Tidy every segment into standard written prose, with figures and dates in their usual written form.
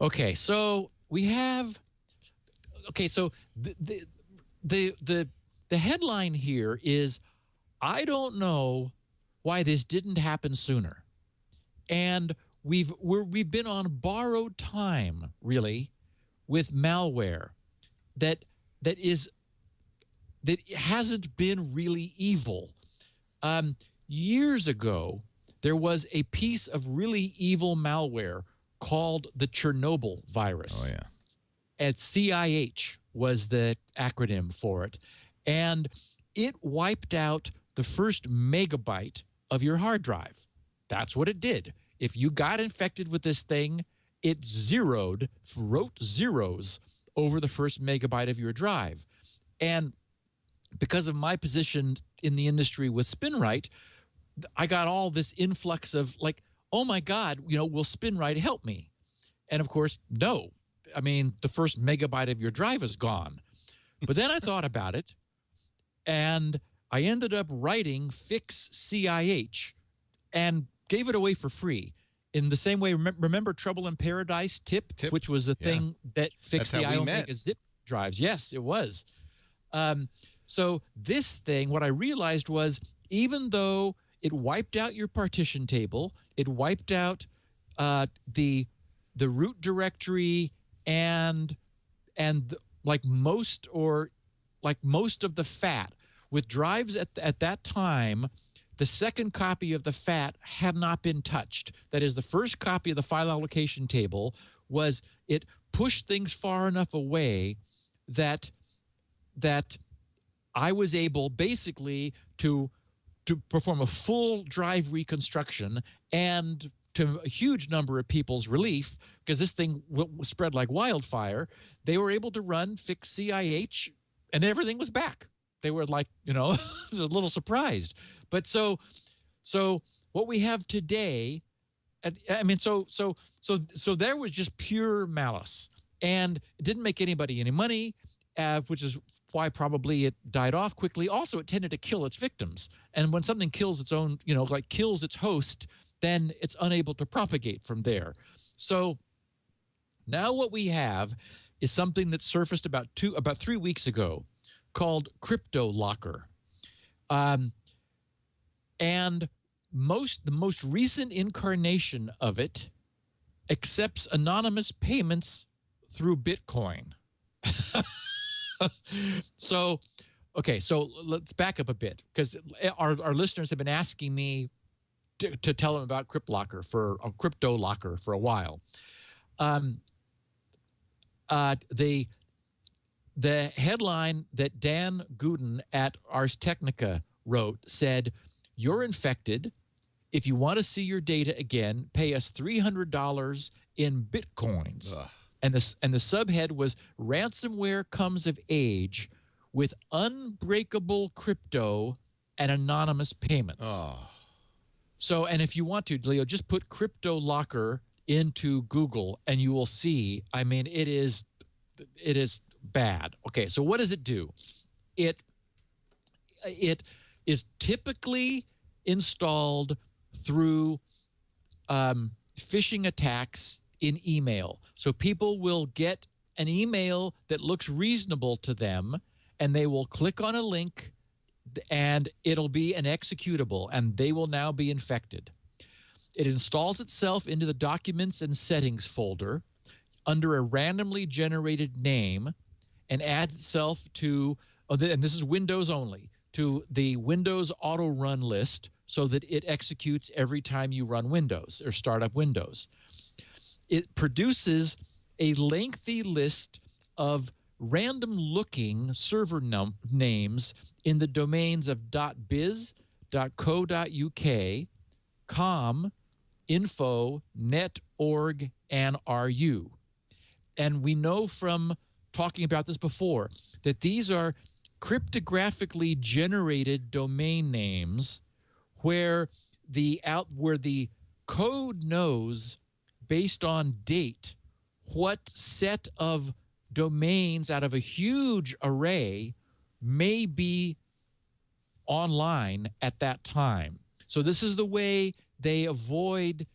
Okay, so we have. Okay, so the headline here is, I don't know why this didn't happen sooner, and we've been on borrowed time, really, with malware that that is that hasn't been really evil. Years ago, there was a piece of really evil malware called the Chernobyl virus. Oh, yeah. And CIH was the acronym for it. And it wiped out the first megabyte of your hard drive. That's what it did. If you got infected with this thing, it wrote zeros over the first megabyte of your drive. And because of my position in the industry with SpinRite, I got all this influx of like, oh my God, will SpinRite help me? And of course, no. I mean, the first megabyte of your drive is gone. But then I thought about it, and I ended up writing Fix CIH and gave it away for free. In the same way, remember Trouble in Paradise Tip, which was the thing that fixed the iOmega zip drives. Yes, it was. So this thing, what I realized was, even though it wiped out your partition table, it wiped out the root directory and like most of the FAT with drives at that time. The second copy of the FAT had not been touched. That is, the first copy of the file allocation table was, it pushed things far enough away that I was able basically to perform a full drive reconstruction, and to a huge number of people's relief, because this thing spread like wildfire, they were able to run Fix CIH and everything was back. They were like, a little surprised. But so what we have today, I mean, so there was just pure malice, and it didn't make anybody any money, which is why probably it died off quickly. Also, it tended to kill its victims. And when something kills its own, kills its host, then it's unable to propagate from there. So now what we have is something that surfaced about 3 weeks ago called Cryptolocker. And the most recent incarnation of it accepts anonymous payments through Bitcoin. So let's back up a bit, because our listeners have been asking me to tell them about Cryptolocker for a while. The headline that Dan Guden at Ars Technica wrote said, "You're infected. If you want to see your data again, pay us $300 in Bitcoins." Ugh. And the subhead was, "Ransomware comes of age with unbreakable crypto and anonymous payments." Oh. So, and if you want to, Leo, just put Cryptolocker into Google and you will see, I mean, it is bad. Okay, so what does it do? It is typically installed through phishing attacks in email. So people will get an email that looks reasonable to them, and they will click on a link, and it'll be an executable, and they will now be infected. It installs itself into the Documents and Settings folder under a randomly generated name, and adds itself to, and this is Windows only, to the Windows auto run list, so that it executes every time you run Windows or start up Windows. It produces a lengthy list of random looking server names in the domains of .biz, .co.uk, com, info, net, org, and ru. And we know from talking about this before that these are cryptographically generated domain names where the code knows, based on date, what set of domains out of a huge array may be online at that time. So this is the way they avoid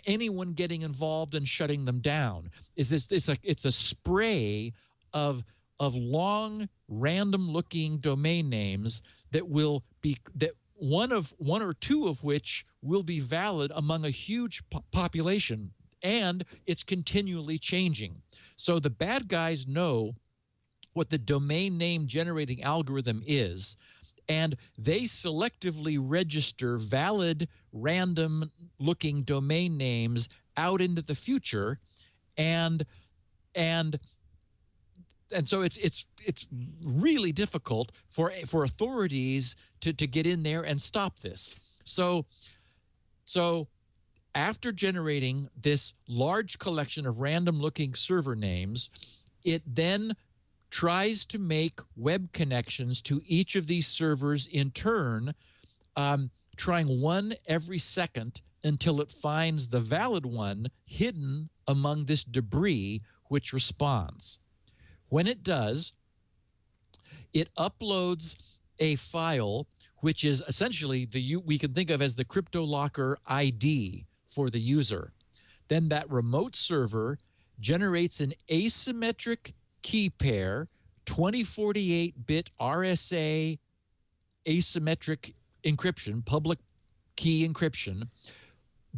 anyone getting involved and shutting them down. Is this it's a spray of long random looking domain names that will be that one or two of which will be valid among a huge population, and it's continually changing. So the bad guys know what the domain name generating algorithm is, and they selectively register valid random looking domain names out into the future, and so it's really difficult for authorities to get in there and stop this. So after generating this large collection of random looking server names, it then tries to make web connections to each of these servers in turn, trying one every second until it finds the valid one hidden among this debris, which responds. When it does, it uploads a file which is essentially we can think of as the Cryptolocker ID for the user. Then that remote server generates an asymmetric key pair, 2048-bit RSA asymmetric encryption, public key encryption,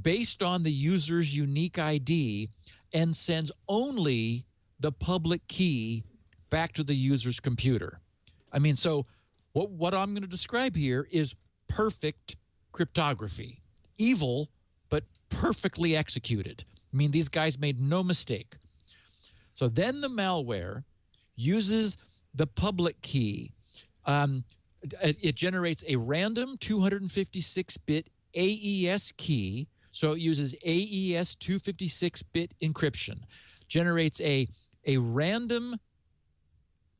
based on the user's unique ID, and sends only the public key back to the user's computer. I mean, so what I'm going to describe here is perfect cryptography. Evil, but perfectly executed. I mean, these guys made no mistake. So then the malware uses the public key. It generates a random 256-bit AES key. So it uses AES 256-bit encryption. Generates a random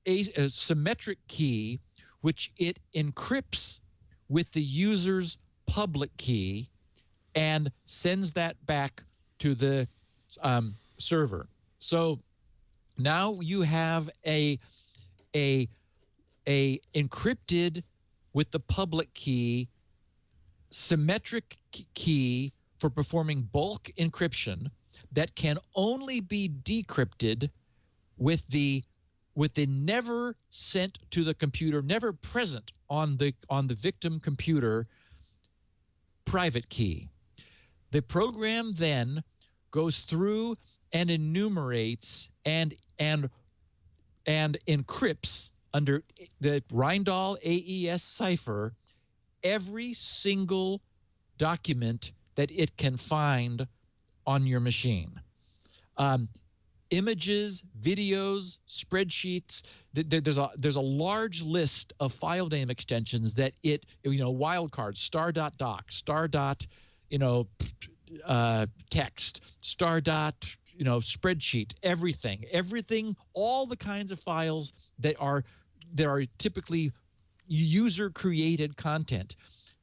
a symmetric key, which it encrypts with the user's public key and sends that back to the server. So now you have a encrypted with the public key symmetric key for performing bulk encryption that can only be decrypted with the never sent to the computer, never present on the victim computer private key. The program then goes through and enumerates and encrypts under the Reindahl AES cipher every single document that it can find on your machine. Images, videos, spreadsheets. There's a large list of file name extensions that it, wildcard, star.doc, text, spreadsheet, everything, all the kinds of files that are typically user-created content,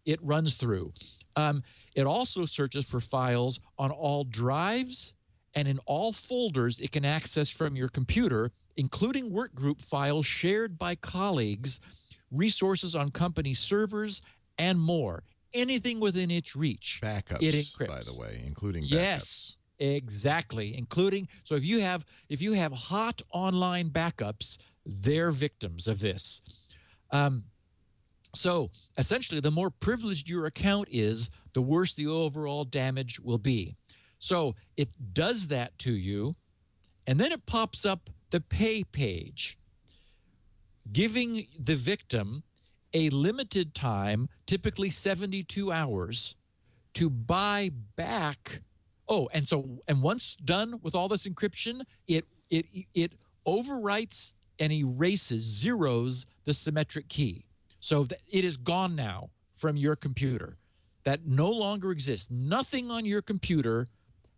it runs through. It also searches for files on all drives and in all folders it can access from your computer, including workgroup files shared by colleagues, resources on company servers, and more. Anything within its reach. Backups, it encrypts. By the way, including backups. Yes, exactly. Including, so if you have hot online backups, they're victims of this. So essentially, the more privileged your account is, the worse the overall damage will be. So it does that to you, and then it pops up the pay page, giving the victim a limited time, typically 72 hours, to buy back. Oh, and once done with all this encryption, it overwrites and erases, zeros the symmetric key. So that it is gone now from your computer. That no longer exists. Nothing on your computer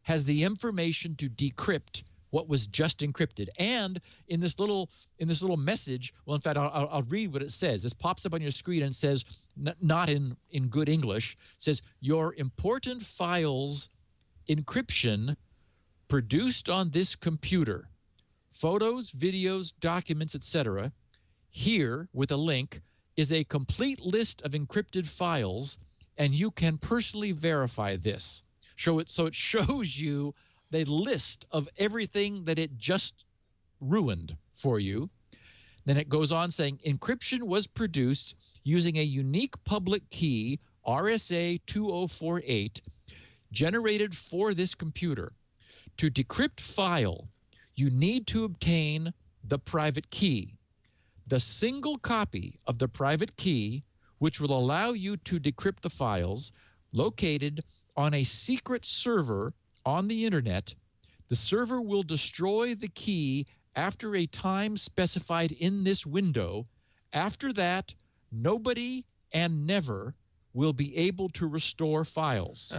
has the information to decrypt what was just encrypted. And in this little message, well, in fact, I'll read what it says. This pops up on your screen and says, not in good English, says, your important files encryption produced on this computer, photos, videos, documents, etc. Here, with a link, is a complete list of encrypted files, and you can personally verify this. So it shows you the list of everything that it just ruined for you. Then it goes on saying encryption was produced using a unique public key, RSA 2048, generated for this computer. To decrypt file, you need to obtain the private key. The single copy of the private key, which will allow you to decrypt the files, located on a secret server on the internet. The server will destroy the key after a time specified in this window. After that, nobody and never will be able to restore files.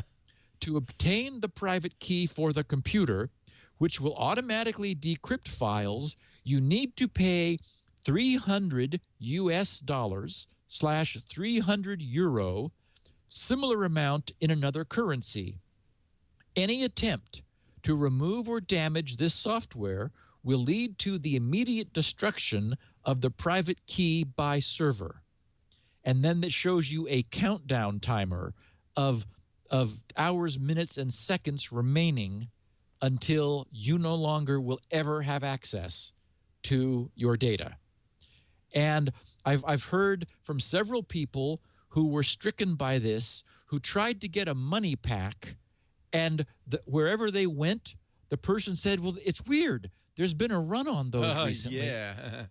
To obtain the private key for the computer, which will automatically decrypt files, you need to pay $300 / 300 euro, similar amount in another currency. Any attempt to remove or damage this software will lead to the immediate destruction of the private key by server. And then that shows you a countdown timer of hours, minutes, and seconds remaining until you no longer will ever have access to your data. And I've heard from several people who were stricken by this, who tried to get a money pack, and wherever they went, the person said, well, it's weird. There's been a run on those recently. Yeah.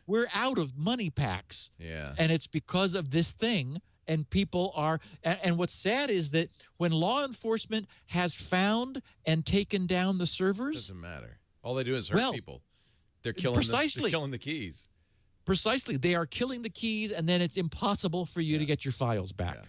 We're out of money packs. Yeah. And it's because of this thing. And people are, and what's sad is that when law enforcement has found and taken down the servers, doesn't matter. All they do is hurt people. They're killing they're killing the keys. Precisely. They are killing the keys, and then it's impossible for you to get your files back. Yeah.